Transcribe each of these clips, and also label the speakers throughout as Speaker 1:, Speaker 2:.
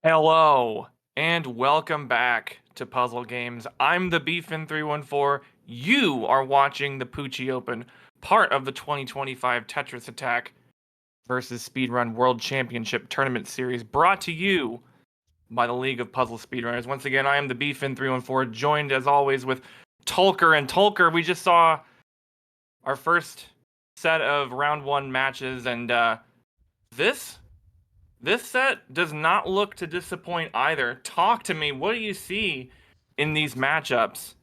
Speaker 1: Hello and welcome back to Puzzle Games. I'm the Beefin314. You are watching the Poochy Open, part of the 2025 Tetris Attack versus Speedrun World Championship Tournament Series, brought to you by the League of Puzzle Speedrunners. Once again, I am the Beefin314, joined as always with Tulker. And Tulker, we just saw our first set of round one matches, and this This set does not look to disappoint either. Talk to me. What do you see in these matchups?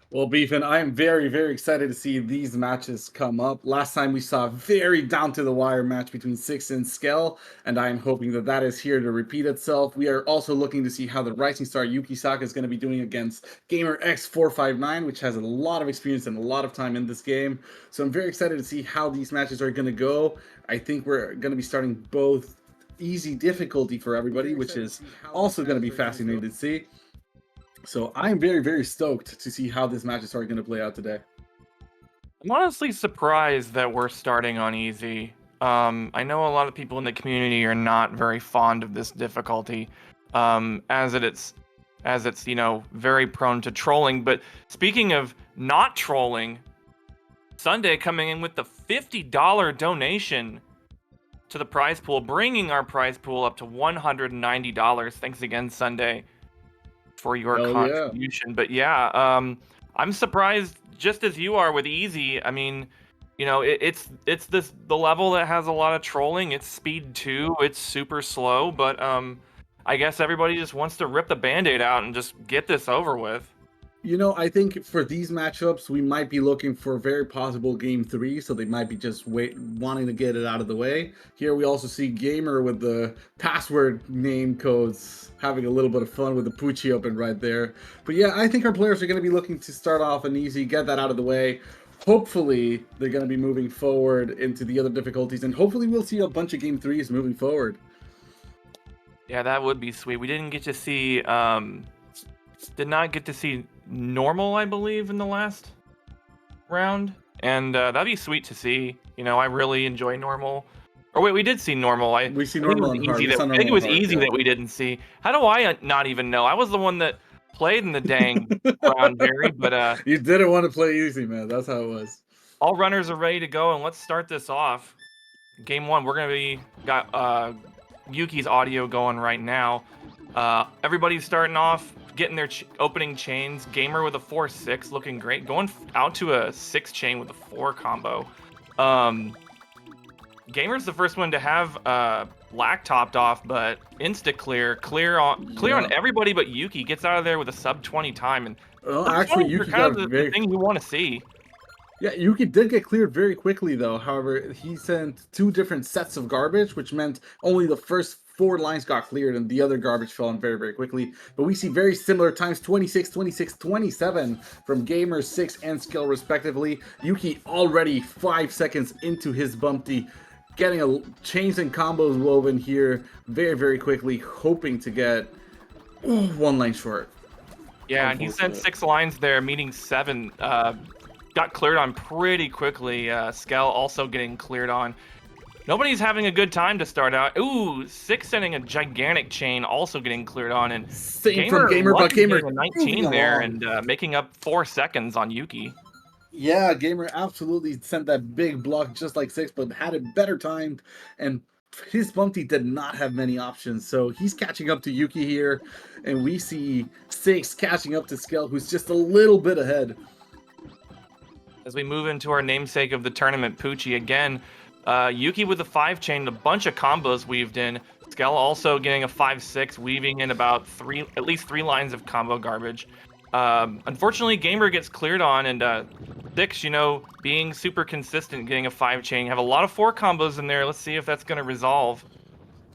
Speaker 2: Well, Beefin, I am very, very excited to see these matches come up. Last time we saw a very down-to-the-wire match between Six and Skell, and I am hoping that that is here to repeat itself. We are also looking to see how the rising star Yukisaka is going to be doing against gamerX459, which has a lot of experience and a lot of time in this game. So I'm very excited to see how these matches are going to go. I think we're going to be starting both easy difficulty for everybody, which is also going to be fascinating to see. So I'm very, very stoked to see how this matches are going to play out today.
Speaker 1: I'm honestly surprised that we're starting on easy. I know a lot of people in the community are not very fond of this difficulty, as it's very prone to trolling. But speaking of not trolling, Sunday coming in with the $50 donation to the prize pool, bringing our prize pool up to $190. Thanks again, Sunday, for your
Speaker 2: Hell yeah.
Speaker 1: contribution. But yeah, I'm surprised just as you are with easy. I mean, it's the level that has a lot of trolling. It's speed 2. It's super slow, but I guess everybody just wants to rip the band-aid out and just get this over with.
Speaker 2: You know, I think for these matchups, we might be looking for a very possible game 3, so they might be just wanting to get it out of the way. Here we also see Gamer with the password name codes having a little bit of fun with the Poochy Open right there. But yeah, I think our players are going to be looking to start off an easy, get that out of the way. Hopefully, they're going to be moving forward into the other difficulties, and hopefully we'll see a bunch of game 3s moving forward.
Speaker 1: Yeah, that would be sweet. We didn't get to see, did not get to see normal, I believe, in the last round, and that'd be sweet to see. I really enjoy normal. Or wait, we did see normal.
Speaker 2: We see normal and hard.
Speaker 1: I think it was easy that we didn't see. How do I not even know? I was the one that played in the dang round, Jerry. But
Speaker 2: you didn't want to play easy, man. That's how it was.
Speaker 1: All runners are ready to go, and let's start this off. Game 1, we're gonna got Yuki's audio going right now. Everybody's starting off, getting their opening chains. Gamer with a 4-6, looking great. Going out to a 6 chain with a 4 combo. Gamer's the first one to have black topped off, but insta clear on everybody but Yuki. Gets out of there with a sub 20 time, and
Speaker 2: actually Yuki got
Speaker 1: the thing you want to see.
Speaker 2: Yeah, Yuki did get cleared very quickly though. However, he sent 2 different sets of garbage, which meant only the first 4 lines got cleared and the other garbage fell in very, very quickly. But we see very similar times, 26, 26, 27 from Gamer, 6, and Skill respectively. Yuki already 5 seconds into his bumpty, getting a chains and combos woven here very, very quickly, hoping to get 1 line short.
Speaker 1: Yeah, and he sent 6 lines there, meaning 7. Got cleared on pretty quickly. Skell also getting cleared on. Nobody's having a good time to start out. Ooh, 6 sending a gigantic chain, also getting cleared on. And
Speaker 2: same from Gamer, but Gamer
Speaker 1: a 19 there and making up 4 seconds on Yuki.
Speaker 2: Yeah, Gamer absolutely sent that big block just like 6, but had it better timed. And his bumpty did not have many options, so he's catching up to Yuki here. And we see 6 catching up to Skell, who's just a little bit ahead.
Speaker 1: As we move into our namesake of the tournament, Poochy again. Yuki with a 5 chain, a bunch of combos weaved in. Skell also getting a 5-6, weaving in about at least 3 lines of combo garbage. Unfortunately, Gamer gets cleared on, and 6, being super consistent, getting a 5 chain. Have a lot of 4 combos in there. Let's see if that's going to resolve.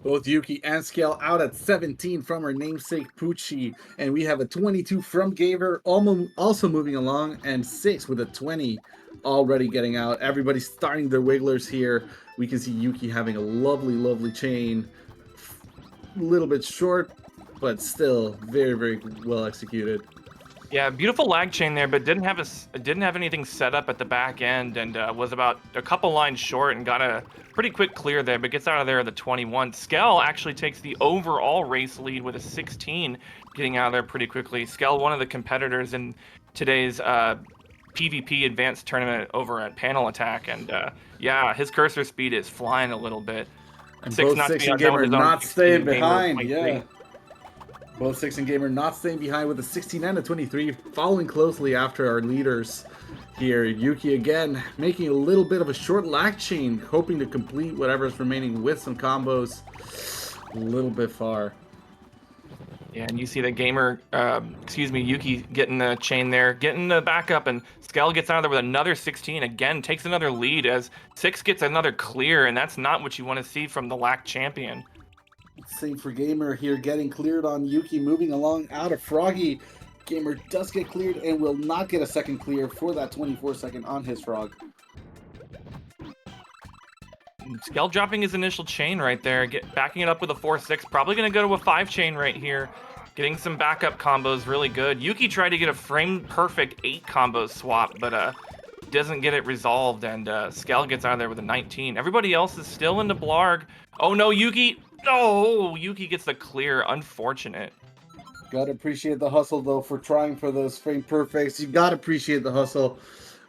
Speaker 2: Both Yuki and Skell out at 17 from our namesake Poochy, and we have a 22 from Gamer also moving along, and 6 with a 20 already getting out. Everybody's starting their wigglers here. We can see Yuki having a lovely, lovely chain. A little bit short, but still very, very well executed.
Speaker 1: Yeah, beautiful lag chain there, but didn't have anything set up at the back end, and was about a couple lines short and got a pretty quick clear there, but gets out of there at the 21. Skell actually takes the overall race lead with a 16, getting out of there pretty quickly. Skell, one of the competitors in today's PvP advanced tournament over at Panel Attack, and yeah, his cursor speed is flying a little bit.
Speaker 2: And
Speaker 1: Six
Speaker 2: both
Speaker 1: not to
Speaker 2: Six
Speaker 1: be
Speaker 2: and
Speaker 1: outdone with
Speaker 2: Gamer
Speaker 1: his own
Speaker 2: not
Speaker 1: 16
Speaker 2: staying
Speaker 1: Gamer
Speaker 2: behind.
Speaker 1: 23.
Speaker 2: Yeah. Both Six and Gamer not staying behind with a 16 and a 23, following closely after our leaders here. Yuki again making a little bit of a short lag chain, hoping to complete whatever's remaining with some combos. A little bit far.
Speaker 1: Yeah, and you see the Gamer, Yuki getting the chain there, getting the backup, and Skell gets out of there with another 16. Again, takes another lead as Six gets another clear, and that's not what you want to see from the LAC champion.
Speaker 2: Same for Gamer here, getting cleared on Yuki, moving along out of Froggy. Gamer does get cleared and will not get a second clear for that 24-second on his Frog.
Speaker 1: Skell dropping his initial chain right there, backing it up with a 4-6, probably going to go to a 5 chain right here. Getting some backup combos really good. Yuki tried to get a frame-perfect 8 combo swap, but doesn't get it resolved, and Skell gets out of there with a 19. Everybody else is still into Blarg. Oh no, Yuki! No! Yuki gets the clear. Unfortunate.
Speaker 2: Gotta appreciate the hustle, though, for trying for those frame perfects. You gotta appreciate the hustle.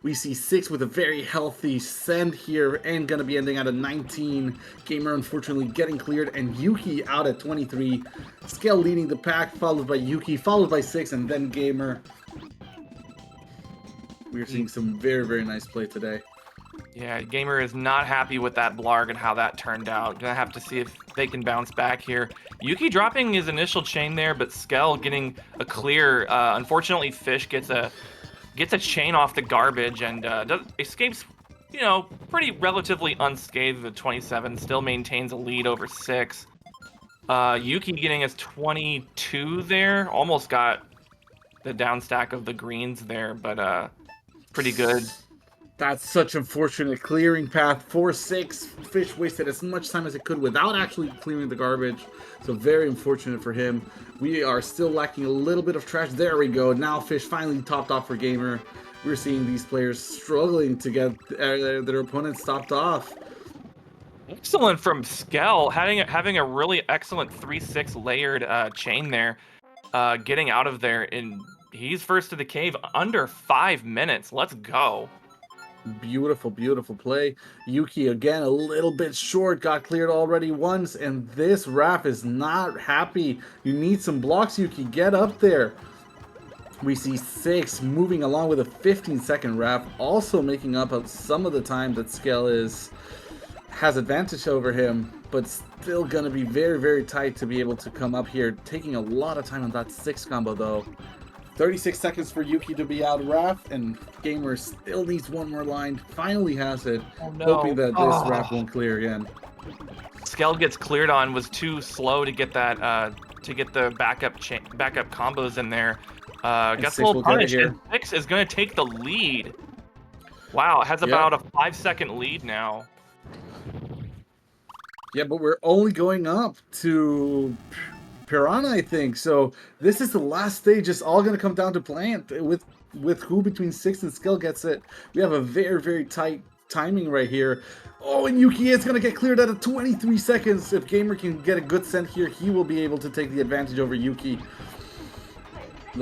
Speaker 2: We see Six with a very healthy send here and gonna be ending at a 19. Gamer unfortunately getting cleared, and Yuki out at 23. Skell leading the pack, followed by Yuki, followed by Six, and then Gamer. We're seeing some very, very nice play today.
Speaker 1: Yeah, Gamer is not happy with that Blarg and how that turned out. Gonna have to see if they can bounce back here. Yuki dropping his initial chain there, but Skell getting a clear. Unfortunately, Fish gets a chain off the garbage and escapes, you know, pretty relatively unscathed. The 27 still maintains a lead over 6. Yuki getting his 22 there, almost got the down stack of the greens there, but pretty good.
Speaker 2: That's such unfortunate clearing path. 4-6. Fish wasted as much time as it could without actually clearing the garbage. So very unfortunate for him. We are still lacking a little bit of trash. There we go. Now Fish finally topped off for Gamer. We're seeing these players struggling to get their opponents topped off.
Speaker 1: Excellent from Skell, having a really excellent 3-6 layered chain there. Getting out of there, and he's first to the cave under 5 minutes. Let's go.
Speaker 2: Beautiful, beautiful play. Yuki again a little bit short, got cleared already once, and this Raph is not happy. You need some blocks, Yuki. Get up there. We see Six moving along with a 15-second Raph, also making up some of the time that Skell has advantage over him, but still gonna be very, very tight to be able to come up here. Taking a lot of time on that 6 combo though. 36 seconds for Yuki to be out of Raph, and Gamer still needs one more line. Finally has it, hoping that this Raph won't clear again.
Speaker 1: Skell gets cleared on, was too slow to get that to get the backup combos in there. Gets a little punished, and Six is going to take the lead. Wow, it has about a 5-second lead now.
Speaker 2: Yeah, but we're only going up to Piranha, I think. So this is the last stage. It's all going to come down to Plant with who between Six and Skell gets it. We have a very, very tight timing right here. Oh, and Yuki is going to get cleared out of 23 seconds. If Gamer can get a good send here, he will be able to take the advantage over Yuki.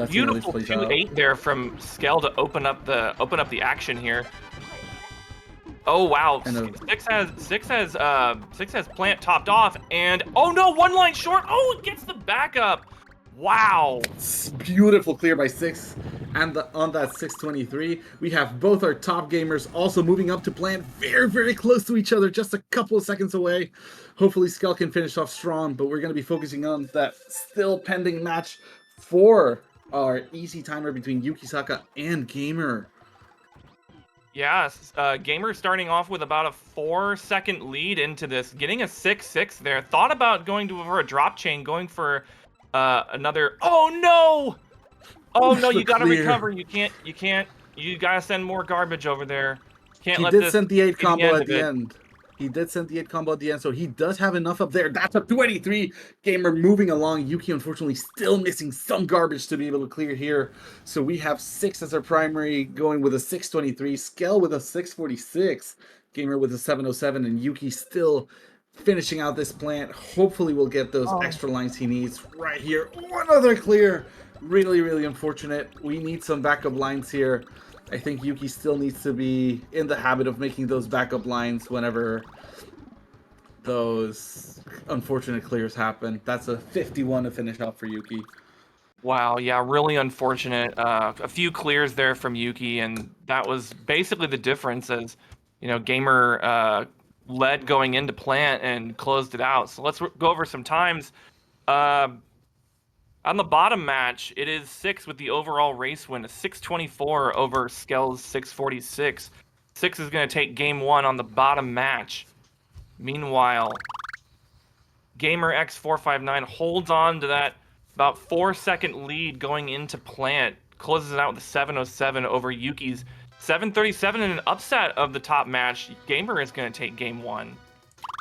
Speaker 1: Beautiful 2-8 there from Skell to open up the action here. Oh wow, Six has Plant topped off, and oh no, 1 line short. Oh, it gets the backup. Wow,
Speaker 2: beautiful clear by Six, and on that 623, we have both our top gamers also moving up to Plant, very, very close to each other, just a couple of seconds away. Hopefully, Skell can finish off strong, but we're going to be focusing on that still pending match for our easy timer between Yukisaka and Gamer.
Speaker 1: Yeah, Gamer starting off with about a 4-second lead into this, getting a 6-6 there. Thought about going for a drop chain, going for another. Oh no! Oh no! You gotta recover. You can't. You gotta send more garbage over there. Can't
Speaker 2: he
Speaker 1: let
Speaker 2: did
Speaker 1: this
Speaker 2: send the 8 combo
Speaker 1: the
Speaker 2: at the end. He did send the 8 combo at the end, so he does have enough up there. That's a 23. Gamer moving along. Yuki, unfortunately, still missing some garbage to be able to clear here. So we have 6 as our primary, going with a 623. Skell with a 646. Gamer with a 707, and Yuki still finishing out this plant. Hopefully we'll get those extra lines he needs right here. One other clear. Really, really unfortunate. We need some backup lines here. I think Yuki still needs to be in the habit of making those backup lines whenever those unfortunate clears happen. That's a 51 to finish off for Yuki.
Speaker 1: Wow, yeah, really unfortunate. A few clears there from Yuki, and that was basically the difference as, Gamer led going into plant and closed it out. So let's go over some times. On the bottom match, it is 6 with the overall race win, a 624 over Skell's 646. 6 is going to take game 1 on the bottom match. Meanwhile, gamerX459 holds on to that about 4-second lead going into plant, closes it out with a 707 over Yuki's 737 in an upset of the top match. Gamer is going to take game 1.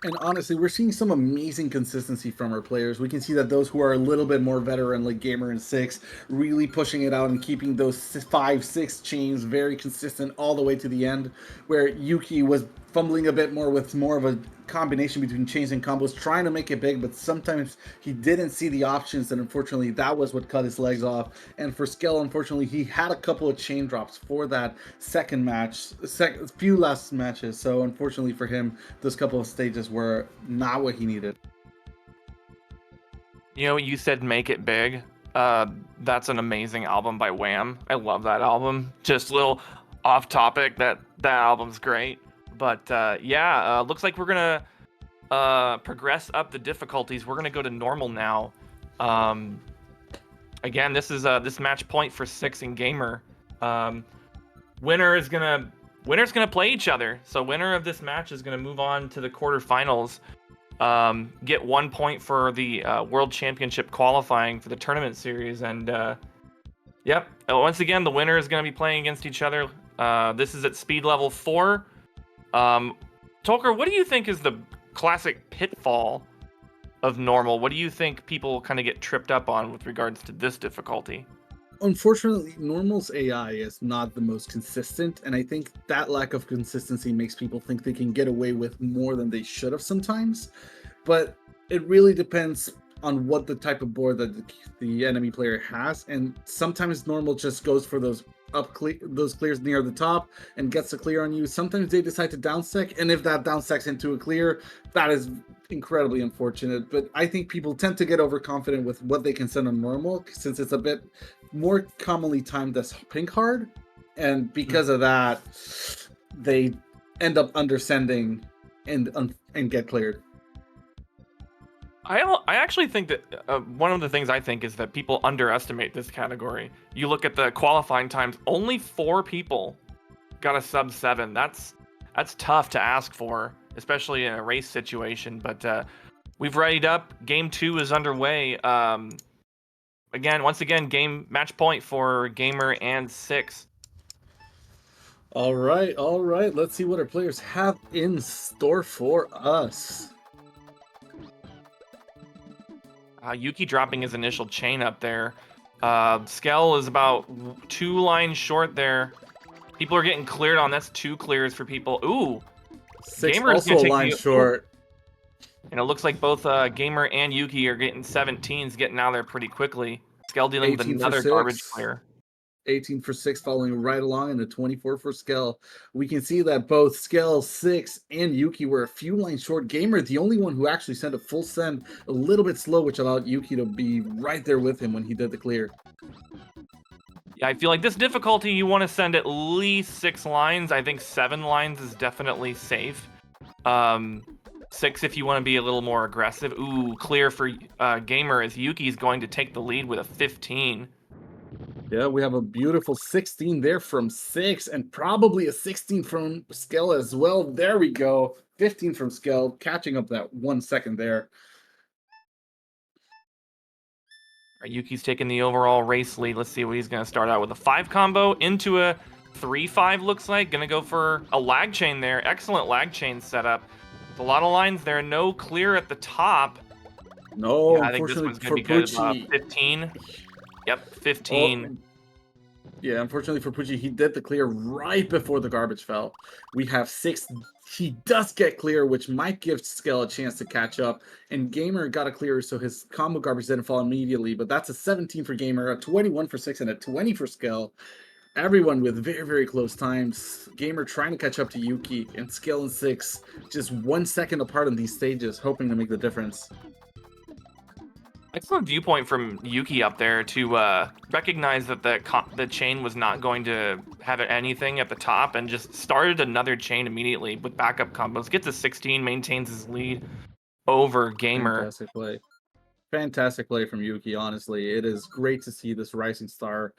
Speaker 2: And honestly, we're seeing some amazing consistency from our players. We can see that those who are a little bit more veteran, like Gamer and 6, really pushing it out and keeping those 5-6 chains very consistent all the way to the end, where Yuki was fumbling a bit more with more of a combination between chains and combos, trying to make it big, but sometimes he didn't see the options, and unfortunately that was what cut his legs off. And for Skell, unfortunately, he had a couple of chain drops for that second match, few last matches, so unfortunately for him, those couple of stages were not what he needed.
Speaker 1: You said make it big. That's an amazing album by Wham. I love that album. Just a little off topic, that album's great. But looks like we're gonna progress up the difficulties. We're gonna go to normal now. Again, this is this match point for 6 and Gamer. Winner's gonna play each other. So winner of this match is gonna move on to the quarterfinals. Get 1 point for the World Championship qualifying for the tournament series. And once again, the winner is gonna be playing against each other. This is at speed level 4. Tolker, what do you think is the classic pitfall of normal? What do you think people kind of get tripped up on with regards to this difficulty?
Speaker 2: Unfortunately, Normal's AI is not the most consistent, and I think that lack of consistency makes people think they can get away with more than they should have sometimes. But it really depends on what the type of board that the enemy player has, and sometimes Normal just goes for those those clears near the top and gets a clear on you. Sometimes they decide to downstack, and if that downstacks into a clear, that is incredibly unfortunate. But I think people tend to get overconfident with what they can send on Normal, since it's a bit more commonly timed as pink hard, and because of that, they end up undersending and get cleared.
Speaker 1: I actually think that one of the things I think is that people underestimate this category. You look at the qualifying times, only 4 people got a sub 7. That's tough to ask for, especially in a race situation. But we've readied up. Game 2 is underway. Once again, game match point for Gamer and 6.
Speaker 2: All right. Let's see what our players have in store for us.
Speaker 1: Yuki dropping his initial chain up there. Skell is about 2 lines short there. People are getting cleared on. That's 2 clears for people. Ooh.
Speaker 2: 6
Speaker 1: Gamer is
Speaker 2: also
Speaker 1: gonna take
Speaker 2: line short.
Speaker 1: And it looks like both Gamer and Yuki are getting 17s, getting out of there pretty quickly. Skell dealing with another garbage clear.
Speaker 2: 18 for 6 following right along, and a 24 for Skell. We can see that both Skell, 6, and Yuki were a few lines short. Gamer, the only one who actually sent a full send, a little bit slow, which allowed Yuki to be right there with him when he did the clear.
Speaker 1: Yeah, I feel like this difficulty, you want to send at least 6 lines. I think 7 lines is definitely safe. 6 if you want to be a little more aggressive. Ooh, clear for Gamer as Yuki's going to take the lead with a 15.
Speaker 2: Yeah, we have a beautiful 16 there from 6, and probably a 16 from Skell as well. There we go. 15 from Skell, catching up that 1 second there.
Speaker 1: Yuki's taking the overall race lead. Let's see what he's going to start out with. A 5 combo into a 3-5 looks like. Going to go for a lag chain there. Excellent lag chain setup. A lot of lines there. No clear at the top.
Speaker 2: No,
Speaker 1: Yeah, I think this
Speaker 2: unfortunately
Speaker 1: one's going to
Speaker 2: for
Speaker 1: be good.
Speaker 2: Pucci.
Speaker 1: 15. Yep, 15.
Speaker 2: Oh, yeah, unfortunately for Pucci, he did the clear right before the garbage fell. We have 6. He does get clear, which might give Skell a chance to catch up. And Gamer got a clear, so his combo garbage didn't fall immediately. But that's a 17 for Gamer, a 21 for 6, and a 20 for Skell. Everyone with very, very close times. Gamer trying to catch up to Yuki, and Skell and 6 just 1 second apart on these stages, hoping to make the difference.
Speaker 1: Excellent viewpoint from Yuki up there to recognize that the chain was not going to have anything at the top and just started another chain immediately with backup combos. Gets a 16, maintains his lead over Gamer.
Speaker 2: Fantastic play. Fantastic play from Yuki, honestly. It is great to see this rising star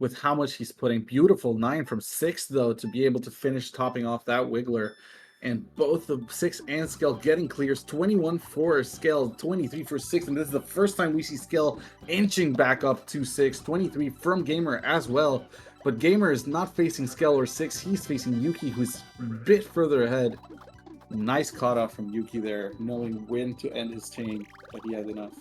Speaker 2: with how much he's putting. Beautiful 9 from 6, though, to be able to finish topping off that Wiggler. And both the 6 and Skell getting clears. 21 for Skell, 23 for 6. And this is the first time we see Skell inching back up to 6. 23 from Gamer as well. But Gamer is not facing Skell or 6. He's facing Yuki, who's a bit further ahead. Nice caught off from Yuki there, knowing when to end his chain, but he had enough.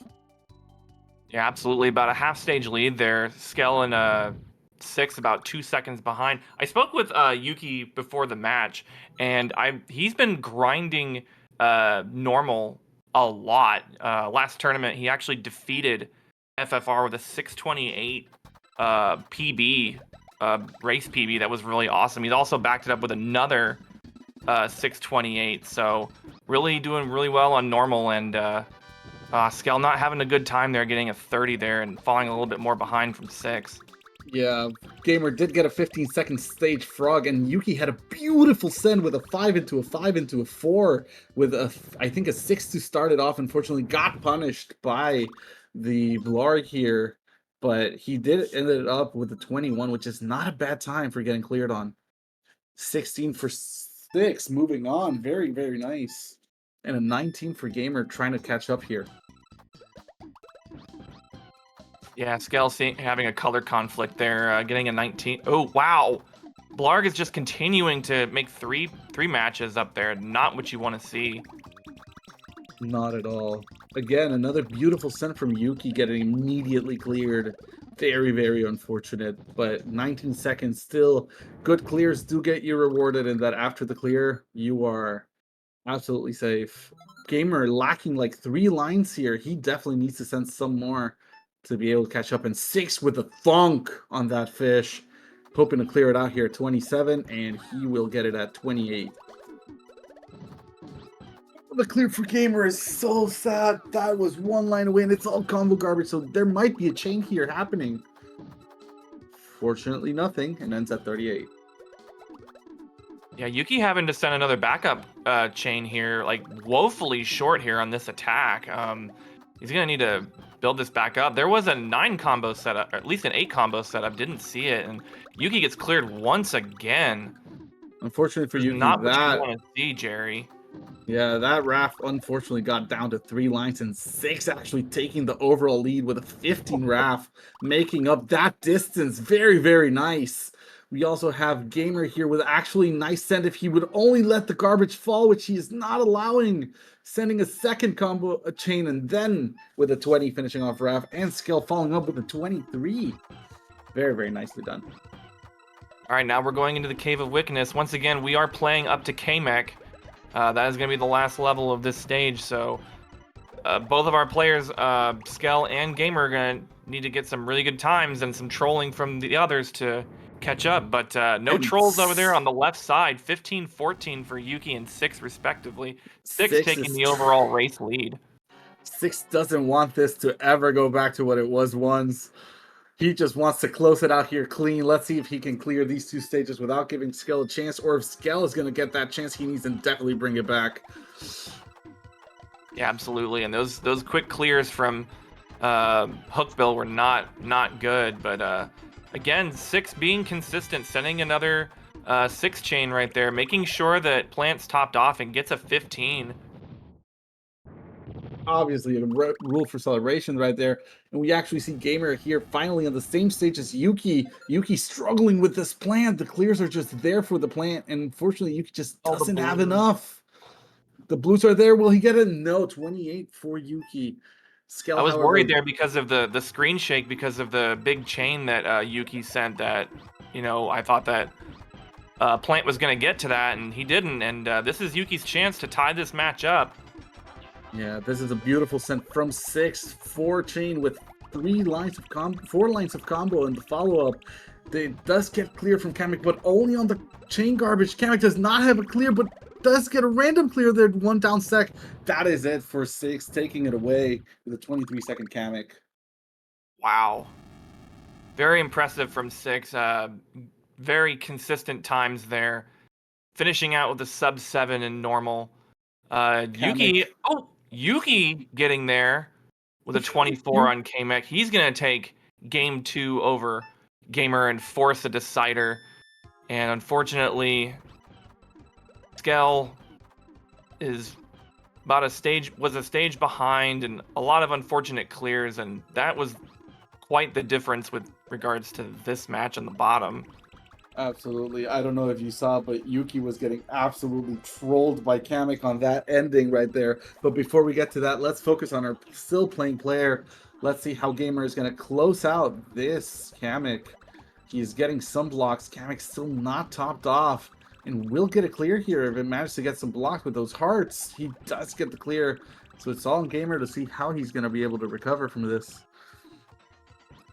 Speaker 1: Yeah, absolutely. About a half stage lead there. Skell and 6 about 2 seconds behind. I spoke with Yuki before the match, and he's been grinding normal a lot. Last tournament, he actually defeated FFR with a 628 PB, race PB. That was really awesome. He's also backed it up with another 628. So really doing really well on normal, and Skell not having a good time there, getting a 30 there and falling a little bit more behind from 6.
Speaker 2: Yeah, Gamer did get a 15-second stage frog, and Yuki had a beautiful send with a 5 into a 5 into a 4 with I think a 6 to start it off. Unfortunately, got punished by the Blarg here, but he did end it up with a 21, which is not a bad time for getting cleared on. 16 for 6, moving on. Very, very nice. And a 19 for Gamer trying to catch up here.
Speaker 1: Yeah, Skell having a color conflict there, getting a 19. Oh, wow. Blarg is just continuing to make three matches up there. Not what you want to see.
Speaker 2: Not at all. Again, another beautiful send from Yuki getting immediately cleared. Very, very unfortunate, but 19 seconds still. Good clears do get you rewarded, and that after the clear, you are absolutely safe. Gamer lacking like 3 lines here. He definitely needs to send some more to be able to catch up. And 6 with a thunk on that fish. Hoping to clear it out here at 27, and he will get it at 28. The clear for Gamer is so sad. That was 1 line away, and it's all combo garbage, so there might be a chain here happening. Fortunately, nothing, and ends at 38.
Speaker 1: Yeah, Yuki having to send another backup chain here, like woefully short here on this attack. He's gonna need to build this back up. There was a 9 combo setup, or at least an 8 combo setup. Didn't see it, and Yuki gets cleared once again.
Speaker 2: Unfortunately for Yuki,
Speaker 1: Not what you want to see, Jerry.
Speaker 2: Yeah, that RAF unfortunately got down to 3 lines, and 6 actually taking the overall lead with a 15 RAF, making up that distance. Very, very nice. We also have Gamer here with actually nice send if he would only let the garbage fall, which he is not allowing. Sending a second combo a chain, and then with a 20 finishing off RAF, and Skell following up with a 23. Very, very nicely done.
Speaker 1: All right, now we're going into the Cave of Wickedness. Once again, we are playing up to K-Mech. That is going to be the last level of this stage, so both of our players, Skell and Gamer, are going to need to get some really good times and some trolling from the others to catch up, but no trolls over there on the left side. 15-14 for Yuki and 6 respectively. 6 taking the overall race lead.
Speaker 2: 6 doesn't want this to ever go back to what it was once. He just wants to close it out here clean. Let's see if he can clear these 2 stages without giving Skell a chance, or if Skell is going to get that chance, he needs to definitely bring it back.
Speaker 1: Yeah, absolutely. And those quick clears from Hookbill were not good, but again, 6 being consistent, sending another 6 chain right there, making sure that Plant's topped off and gets a 15.
Speaker 2: Obviously, a rule for celebration right there. And we actually see Gamer here finally on the same stage as Yuki. Yuki struggling with this plant. The clears are just there for the plant, and unfortunately, Yuki just doesn't have enough. The blues are there. Will he get it? No, 28 for Yuki.
Speaker 1: I
Speaker 2: Skell,
Speaker 1: was
Speaker 2: however,
Speaker 1: worried there because of the screen shake because of the big chain that Yuki sent. That I thought that Plant was going to get to that, and he didn't. And this is Yuki's chance to tie this match up.
Speaker 2: yeah, this is a beautiful send from 6, 4 chain with 4 lines of combo in the follow-up. It does get clear from Kamek, but only on the chain garbage. Kamek does not have a clear, but does get a random clear there. 1 down sec. That is it for 6, taking it away with a 23-second Kamek.
Speaker 1: Wow. Very impressive from 6. Very consistent times there. Finishing out with a sub 7 in normal. Yuki getting there with a 24 on Kamek. He's going to take game 2 over Gamer and force a decider. And unfortunately, Skell was a stage behind, and a lot of unfortunate clears, and that was quite the difference with regards to this match on the bottom.
Speaker 2: Absolutely. I don't know if you saw, but Yuki was getting absolutely trolled by Kamek on that ending right there. But before we get to that, let's focus on our still playing player. Let's see how Gamer is going to close out this Kamek. He's getting some blocks. Kamek's still not topped off. And will get a clear here if it manages to get some blocks with those hearts. He does get the clear. So it's all on Gamer to see how he's going to be able to recover from this.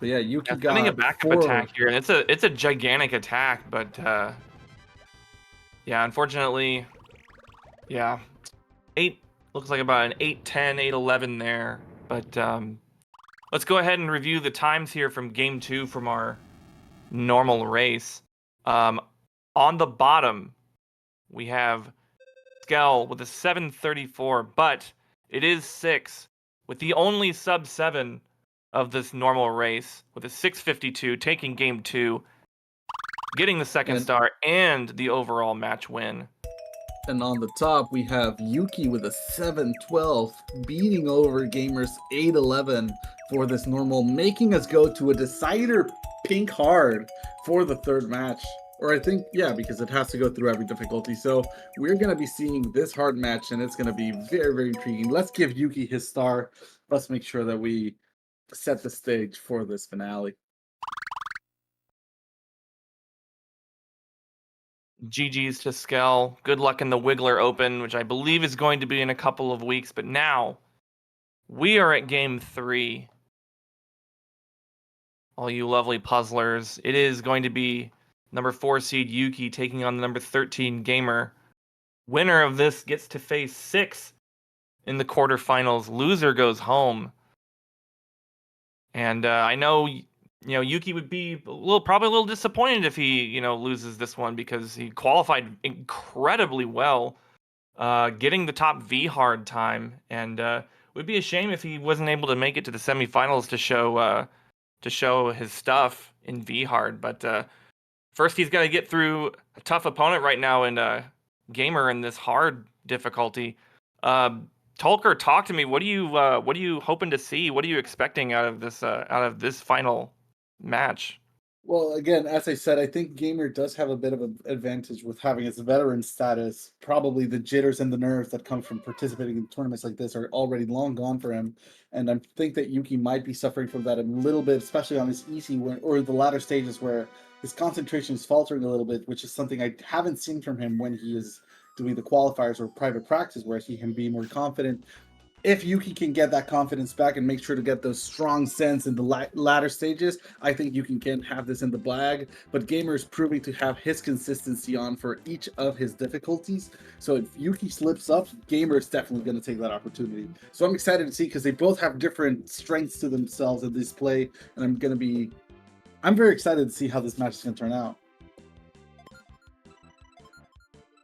Speaker 2: But yeah, Yuki
Speaker 1: Sending a
Speaker 2: got
Speaker 1: backup
Speaker 2: 4.
Speaker 1: attack here, and it's a gigantic attack, but yeah, unfortunately, yeah, 8 looks like about an 8-10, 8-11 there. But let's go ahead and review the times here from game 2 from our normal race. On the bottom, we have Skell with a 7:34, but it is 6 with the only sub 7 of this normal race with a 6:52, taking game 2, getting the second star and the overall match win.
Speaker 2: And on the top, we have Yuki with a 7-12, beating over Gamer's 8-11 for this normal, making us go to a decider pink hard for the third match. Or I think, yeah, because it has to go through every difficulty. So we're going to be seeing this hard match, and it's going to be very, very intriguing. Let's give Yuki his star. Let's make sure that we set the stage for this finale.
Speaker 1: GG's to Skell. Good luck in the Wiggler Open, which I believe is going to be in a couple of weeks. But now, we are at game 3. All you lovely puzzlers. It is going to be number 4 seed Yuki taking on the number 13 Gamer. Winner of this gets to face 6 in the quarterfinals. Loser goes home. And I know, Yuki would be probably a little disappointed if he, loses this one because he qualified incredibly well, getting the top V hard time, and would be a shame if he wasn't able to make it to the semifinals to show his stuff in V hard. But first, he's got to get through a tough opponent right now in Gamer in this hard difficulty. Tolker, talk to me. What are you hoping to see? What are you expecting out of this final match?
Speaker 2: Well, again, as I said, I think Gamer does have a bit of an advantage with having his veteran status. Probably the jitters and the nerves that come from participating in tournaments like this are already long gone for him. And I think that Yuki might be suffering from that a little bit, especially on his easy or the latter stages where his concentration is faltering a little bit, which is something I haven't seen from him when he is doing the qualifiers or private practice, where he can be more confident. If Yuki can get that confidence back and make sure to get those strong sends in the latter stages, I think Yuki can have this in the bag. But Gamer is proving to have his consistency on for each of his difficulties. So if Yuki slips up, Gamer is definitely going to take that opportunity. So I'm excited to see, because they both have different strengths to themselves in this play. And I'm very excited to see how this match is going to turn out.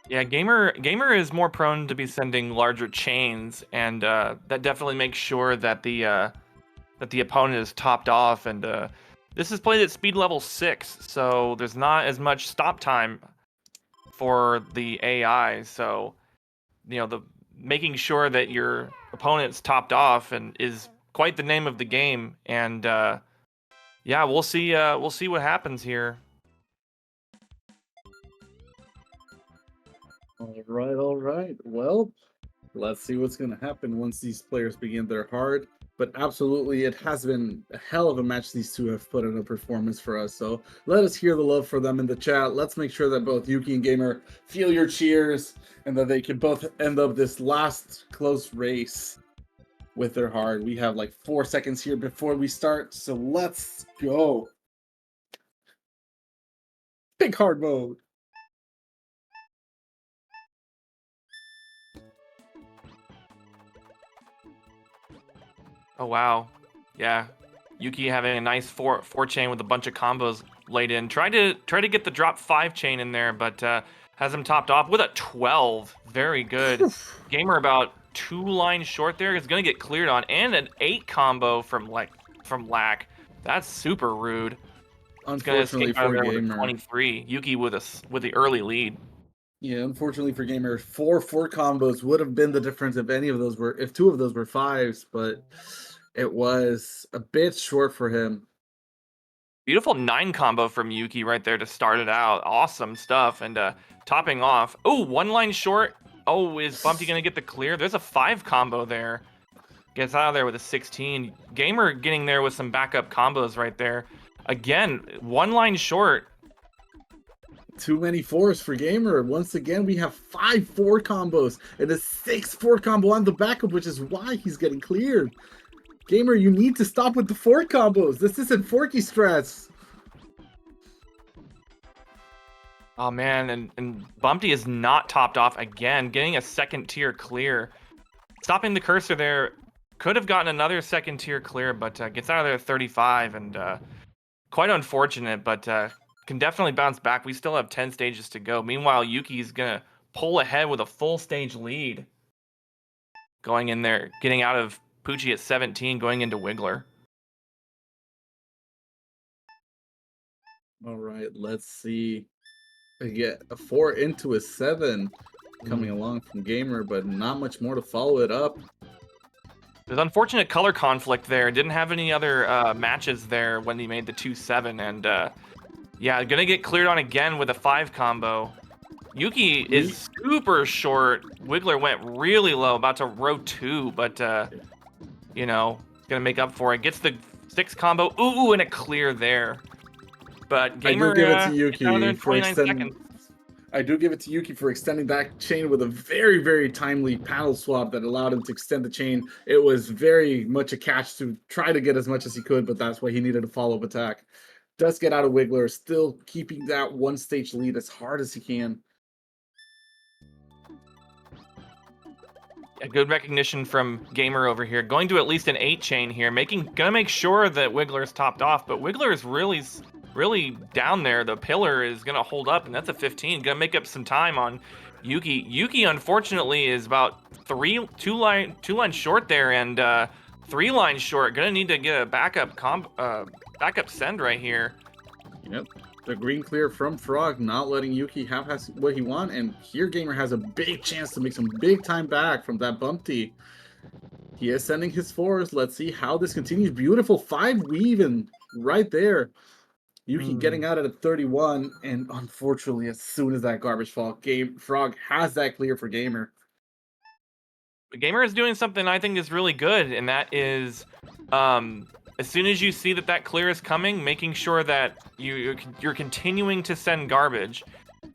Speaker 1: Yeah, Gamer is more prone to be sending larger chains, and that definitely makes sure that the opponent is topped off. And this is played at speed level 6, so there's not as much stop time for the AI. So the making sure that your opponent's topped off and is quite the name of the game. And yeah, we'll see what happens here.
Speaker 2: All right. Well, Let's see what's going to happen once these players begin their hard. But absolutely, it has been a hell of a match these two have put in a performance for us. So let us hear the love for them in the chat. Let's make sure that both Yuki and Gamer feel your cheers and that they can both end up this last close race with their hard. We have like 4 seconds here before we start. So let's go. Big hard mode.
Speaker 1: Oh wow, yeah. Yuki having a nice four chain with a bunch of combos laid in. Try to get the drop 5 chain in there, but has him topped off with a 12. Very good. Gamer about 2 lines short there is gonna get cleared on, and an 8 combo from Lack. That's super rude.
Speaker 2: Unfortunately for
Speaker 1: with a
Speaker 2: Gamer.
Speaker 1: 23. Yuki with the early lead.
Speaker 2: Yeah, unfortunately for Gamer, 4 combos would have been the difference if if 2 of those were 5s, but it was a bit short for him.
Speaker 1: Beautiful 9 combo from Yuki right there to start it out. Awesome stuff. And topping off. Oh, 1 line short. Oh, is Bumpy going to get the clear? There's a 5 combo there. Gets out of there with a 16. Gamer getting there with some backup combos right there. Again, 1 line short.
Speaker 2: Too many 4s for Gamer. Once again, we have 5 4 combos and a 6 4 combo on the backup, which is why he's getting cleared. Gamer, you need to stop with the 4 combos. This isn't Forky strats.
Speaker 1: Oh man, and Bumpy is not topped off again, getting a 2nd tier clear. Stopping the cursor there, could have gotten another 2nd tier clear, but gets out of there at 35, and quite unfortunate, but can definitely bounce back. We still have 10 stages to go. Meanwhile, Yuki's gonna pull ahead with a full stage lead. Going in there, getting out of Poochy at 17, going into Wiggler.
Speaker 2: All right, let's see. We get a 4 into a 7 coming along from Gamer, but not much more to follow it up.
Speaker 1: There's unfortunate color conflict there. Didn't have any other matches there when he made the 2-7, and yeah, gonna get cleared on again with a 5 combo. Yuki is super short. Wiggler went really low, about to row 2, but you know, gonna make up for it. Gets the 6 combo. Ooh, and a clear there. But Gamer
Speaker 2: I do give it to Yuki for extending that chain with a very, very timely panel swap that allowed him to extend the chain. It was very much a catch to try to get as much as he could, but that's why he needed a follow-up attack. Does get out of Wiggler, still keeping that 1 stage lead as hard as he can.
Speaker 1: A good recognition from Gamer over here. Going to at least an 8 chain here, gonna make sure that Wiggler is topped off, but Wiggler is really down there. The pillar is gonna hold up, and that's a 15. Gonna make up some time on Yuki. Yuki, unfortunately, is about two lines short there, and 3 lines short. Gonna need to get a backup send right here.
Speaker 2: Yep. The green clear from Frog, not letting Yuki have what he wants, and here Gamer has a big chance to make some big time back from that bumpty. He is sending his 4s. Let's see how this continues. Beautiful 5 weaving right there. Yuki getting out at a 31, and unfortunately, as soon as that garbage fall, Frog has that clear for Gamer.
Speaker 1: But Gamer is doing something I think is really good, and that is as soon as you see that clear is coming, making sure that you're continuing to send garbage.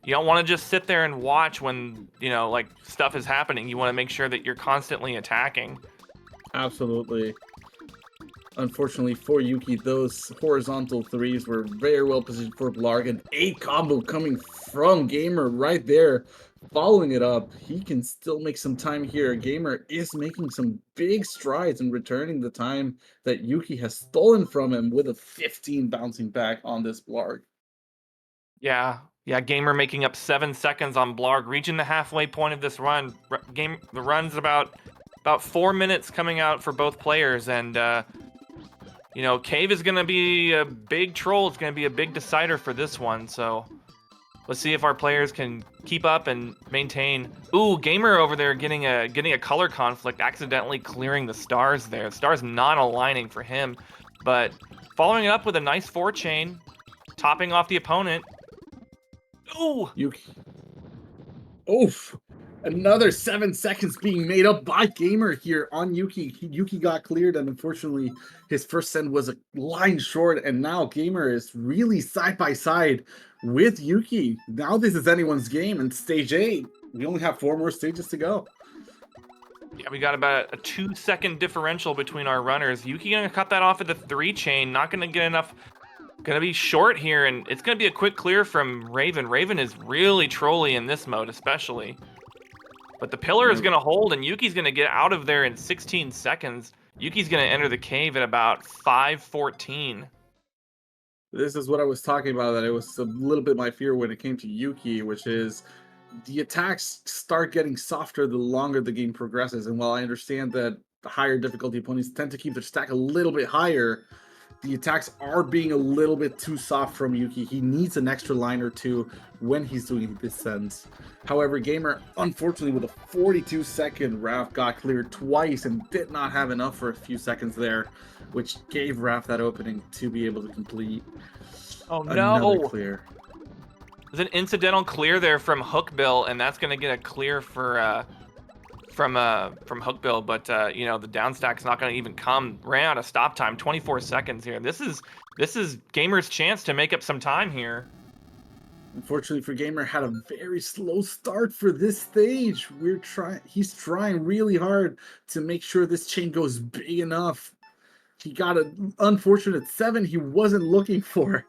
Speaker 1: You don't want to just sit there and watch when, you know, like, stuff is happening. You want to make sure that you're constantly attacking.
Speaker 2: Absolutely. Unfortunately for Yuki, those horizontal 3s were very well positioned for Blarg. An 8 combo coming from Gamer right there. Following it up, he can still make some time here. Gamer is making some big strides in returning the time that Yuki has stolen from him with a 15 bouncing back on this Blarg.
Speaker 1: Yeah, Gamer making up 7 seconds on Blarg, reaching the halfway point of this run. The run's about 4 minutes coming out for both players, and you know, Cave is gonna be a big troll. It's gonna be a big decider for this one. So let's see if our players can keep up and maintain. Ooh, Gamer over there getting a color conflict, accidentally clearing the stars there. The stars not aligning for him, but following it up with a nice 4 chain, topping off the opponent. Ooh!
Speaker 2: Yuki. Oof! Another 7 seconds being made up by Gamer here on Yuki. Yuki got cleared, and unfortunately, his first send was a line short. And now Gamer is really side by side with Yuki. Now this is anyone's game. And stage 8, we only have 4 more stages to go.
Speaker 1: Yeah, we got about a 2-second differential between our runners. Yuki gonna cut that off at the 3 chain. Not gonna get enough. Gonna be short here, and it's gonna be a quick clear from Raven. Raven is really trolly in this mode, especially. But the pillar is going to hold, and Yuki's going to get out of there in 16 seconds. Yuki's going to enter the cave at about 5:14.
Speaker 2: This is what I was talking about, that it was a little bit my fear when it came to Yuki, which is the attacks start getting softer the longer the game progresses. And while I understand that the higher difficulty opponents tend to keep their stack a little bit higher, the attacks are being a little bit too soft from Yuki. He needs an extra line or two when he's doing this sense. However, Gamer, unfortunately, with a 42-second, Raph got cleared twice and did not have enough for a few seconds there, which gave Raph that opening to be able to complete another clear.
Speaker 1: There's an incidental clear there from Hookbill, and that's going to get a clear for from Hookbill, but you know, the downstack's not going to even come. Ran out of stop time, 24 seconds here. This is Gamer's chance to make up some time here.
Speaker 2: Unfortunately for Gamer, had a very slow start for this stage. He's trying really hard to make sure this chain goes big enough. He got an unfortunate 7 he wasn't looking for.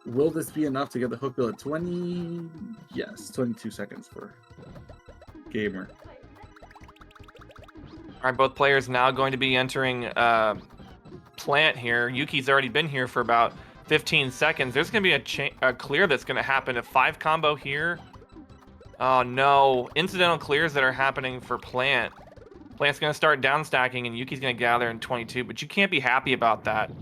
Speaker 2: Will this be enough to get the Hookbill at 20? Yes, 22 seconds for Gamer.
Speaker 1: All right, both players now going to be entering plant here. Yuki's already been here for about 15 seconds. There's going to be a clear that's going to happen. A 5 combo here. Oh, no. Incidental clears that are happening for plant. Plant's going to start down stacking, and Yuki's going to gather in 22. But you can't be happy about that,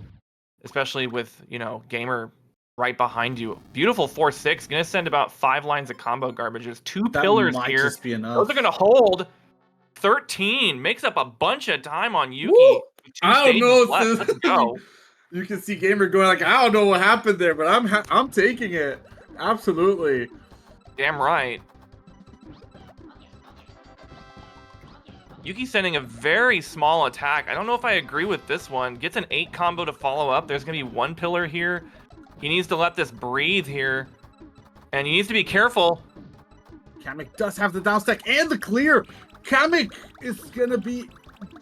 Speaker 1: especially with, you know, Gamer right behind you. Beautiful 4-6. Going to send about 5 lines of combo garbages. 2 pillars here.
Speaker 2: Just be enough.
Speaker 1: Those are going to hold. 13 makes up a bunch of time on Yuki.
Speaker 2: I don't know if
Speaker 1: this... Let's go.
Speaker 2: You can see Gamer going like, I don't know what happened there, but I'm taking it. Absolutely.
Speaker 1: Damn right. Yuki's sending a very small attack. I don't know if I agree with this one. Gets an 8 combo to follow up. There's going to be 1 pillar here. He needs to let this breathe here. And he needs to be careful.
Speaker 2: Kamek does have the downstack and the clear. Kamek is going to be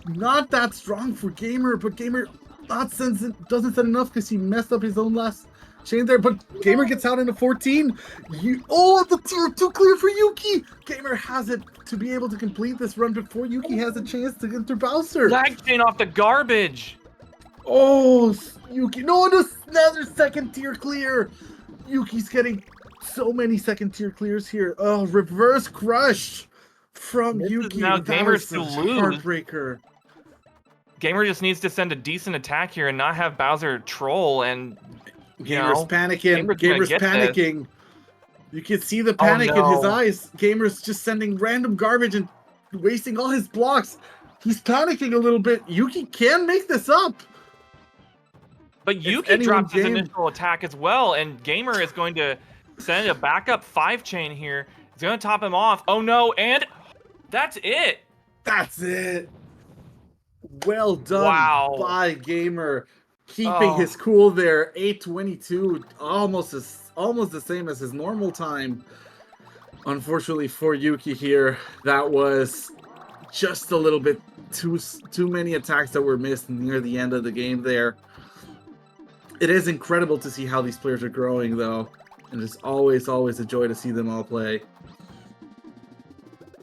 Speaker 2: not that strong for Gamer, but Gamer doesn't send enough because he messed up his own last chain there. But Gamer gets out into 14. The tier 2 clear for Yuki. Gamer has it to be able to complete this run before Yuki has a chance to enter Bowser.
Speaker 1: Lag chain off the garbage.
Speaker 2: Oh, Yuki. No, another second tier clear. Yuki's getting so many second tier clears here. Oh, reverse crush from Yuki.
Speaker 1: Now Gamer's to lose.
Speaker 2: Heartbreaker.
Speaker 1: Gamer just needs to send a decent attack here and not have Bowser troll, and
Speaker 2: Gamer's panicking. Gamer's panicking.
Speaker 1: This.
Speaker 2: You can see the panic in his eyes. Gamer's just sending random garbage and wasting all his blocks. He's panicking a little bit. Yuki can make this up.
Speaker 1: But Yuki drops his initial attack as well, and Gamer is going to send a backup 5 chain here. He's going to top him off. Oh no, and that's it.
Speaker 2: That's it. Well done by Gamer, keeping his cool there. 8:22, almost the same as his normal time. Unfortunately for Yuki here, that was just a little bit too many attacks that were missed near the end of the game there. It is incredible to see how these players are growing, though, and it's always a joy to see them all play.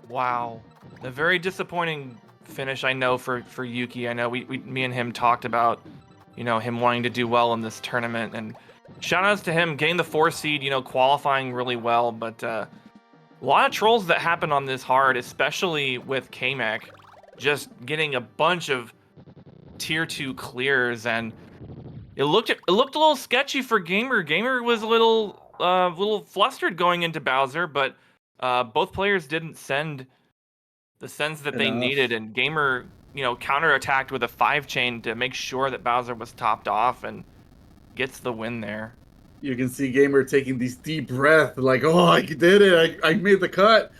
Speaker 1: Wow, a very disappointing finish, I know, for Yuki. I know me and him talked about, you know, him wanting to do well in this tournament, and shout outs to him getting the 4 seed, you know, qualifying really well. But a lot of trolls that happen on this hard, especially with Kamek, just getting a bunch of tier 2 clears, and it looked a little sketchy for Gamer. Gamer was a little flustered going into Bowser, but both players didn't send the sends that they needed, and Gamer, you know, counterattacked with a 5 chain to make sure that Bowser was topped off and gets the win there.
Speaker 2: You can see Gamer taking these deep breaths, like, oh, I did it, I made the cut.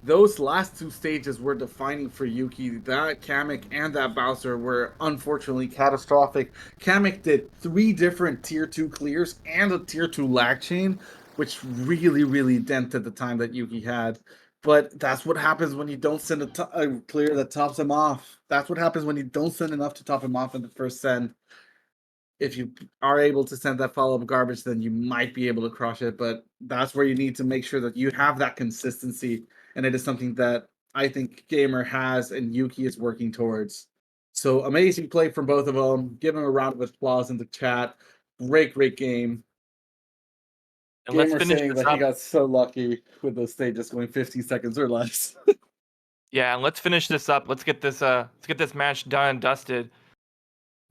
Speaker 2: those last two stages were defining for Yuki. That Kamek and that Bowser were unfortunately catastrophic. Kamek did 3 different tier 2 clears and a tier 2 lag chain, which really dented the time that Yuki had. But that's what happens when you don't send a clear that tops him off. That's what happens when you don't send enough to top him off in the first send. If you are able to send that follow-up garbage, then you might be able to crush it. But that's where you need to make sure that you have that consistency. And it is something that I think Gamer has and Yuki is working towards. So amazing play from both of them. Give them a round of applause in the chat. Great game.
Speaker 1: And let's
Speaker 2: Gamer
Speaker 1: finish
Speaker 2: saying
Speaker 1: this
Speaker 2: that he
Speaker 1: up.
Speaker 2: got so lucky with those stages going 15 seconds or less.
Speaker 1: Yeah, and let's finish this up. Let's get this match done and dusted.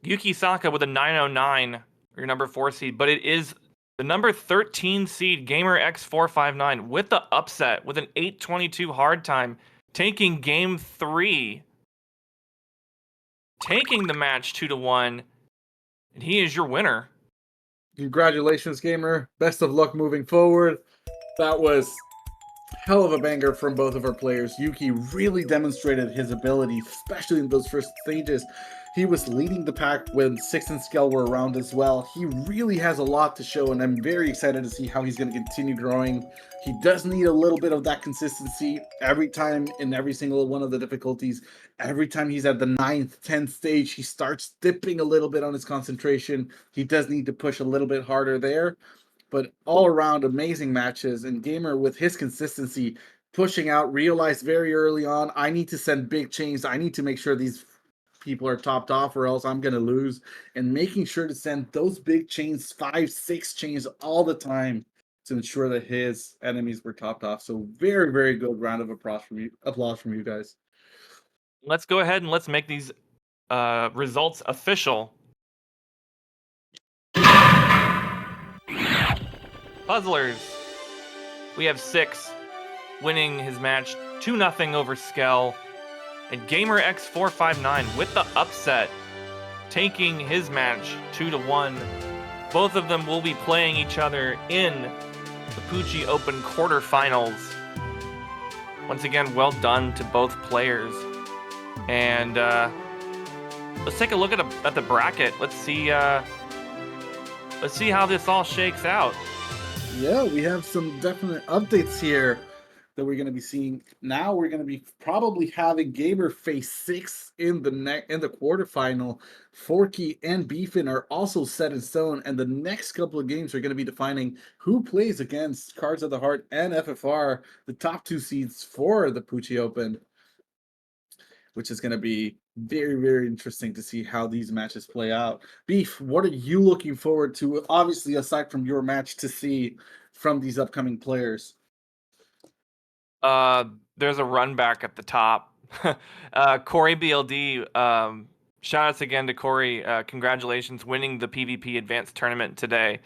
Speaker 1: Yukisaka with a 909, your number 4 seed, but it is the number 13 seed gamerX459 with the upset with an 822 hard time, taking game 3, taking the match 2-1, and he is your winner.
Speaker 2: Congratulations, Gamer. Best of luck moving forward. That was hell of a banger from both of our players. Yuki really demonstrated his ability, especially in those first stages. He was leading the pack when Six and Skell were around as well. He really has a lot to show, and I'm very excited to see how he's going to continue growing. He does need a little bit of that consistency every time in every single one of the difficulties. Every time he's at the 9th, 10th stage, he starts dipping a little bit on his concentration. He does need to push a little bit harder there. But all around amazing matches, and Gamer with his consistency pushing out realized very early on, I need to send big chains. I need to make sure these people are topped off or else I'm going to lose, and making sure to send those big chains, 5, 6 chains all the time to ensure that his enemies were topped off. So very good round of applause from you guys.
Speaker 1: Let's go ahead and let's make these results official. Puzzlers, we have 6 winning his match 2-0 over Skell, and gamerX459 with the upset taking his match 2-1. Both of them will be playing each other in the Poochy Open quarterfinals. Once again, well done to both players. And let's take a look at the bracket. Let's see how this all shakes out.
Speaker 2: Yeah, we have some definite updates here that we're going to be seeing. Now we're going to be probably having Gamer face 6 in the quarterfinal. Forky and Beefin are also set in stone, and the next couple of games are going to be defining who plays against Cards of the Heart and FFR, the top 2 seeds for the Poochy Open, which is going to be very interesting to see how these matches play out. Beef, what are you looking forward to, obviously aside from your match, to see from these upcoming players?
Speaker 1: There's a run back at the top. Corey BLD, shout outs again to Corey. Congratulations winning the PvP Advanced Tournament today.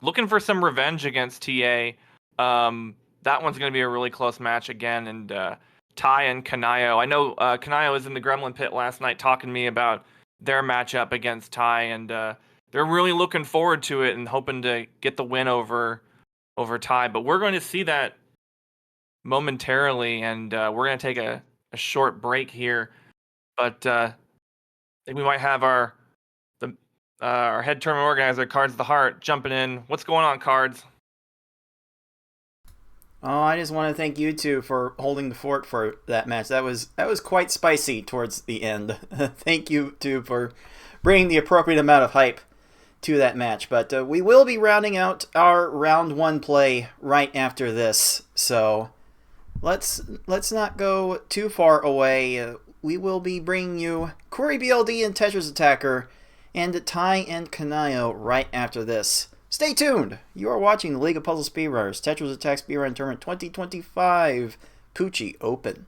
Speaker 1: Looking for some revenge against TA. That one's going to be a really close match again, and Ty and Kanayo. I know Kanayo was in the Gremlin Pit last night talking to me about their matchup against Ty, and they're really looking forward to it and hoping to get the win over Ty. But we're going to see that momentarily, and we're going to take a short break here. But I think we might have our head tournament organizer, Cards of the Heart, jumping in. What's going on, Cards?
Speaker 3: Oh, I just want to thank you two for holding the fort for that match. That was quite spicy towards the end. Thank you two for bringing the appropriate amount of hype to that match. But we will be rounding out our round 1 play right after this. So let's not go too far away. We will be bringing you Corey BLD and Tetris Attacker and Ty and Kanayo right after this. Stay tuned! You are watching the League of Puzzle Speedrunners Tetris Attack Speedrun Tournament 2025 Poochy Open.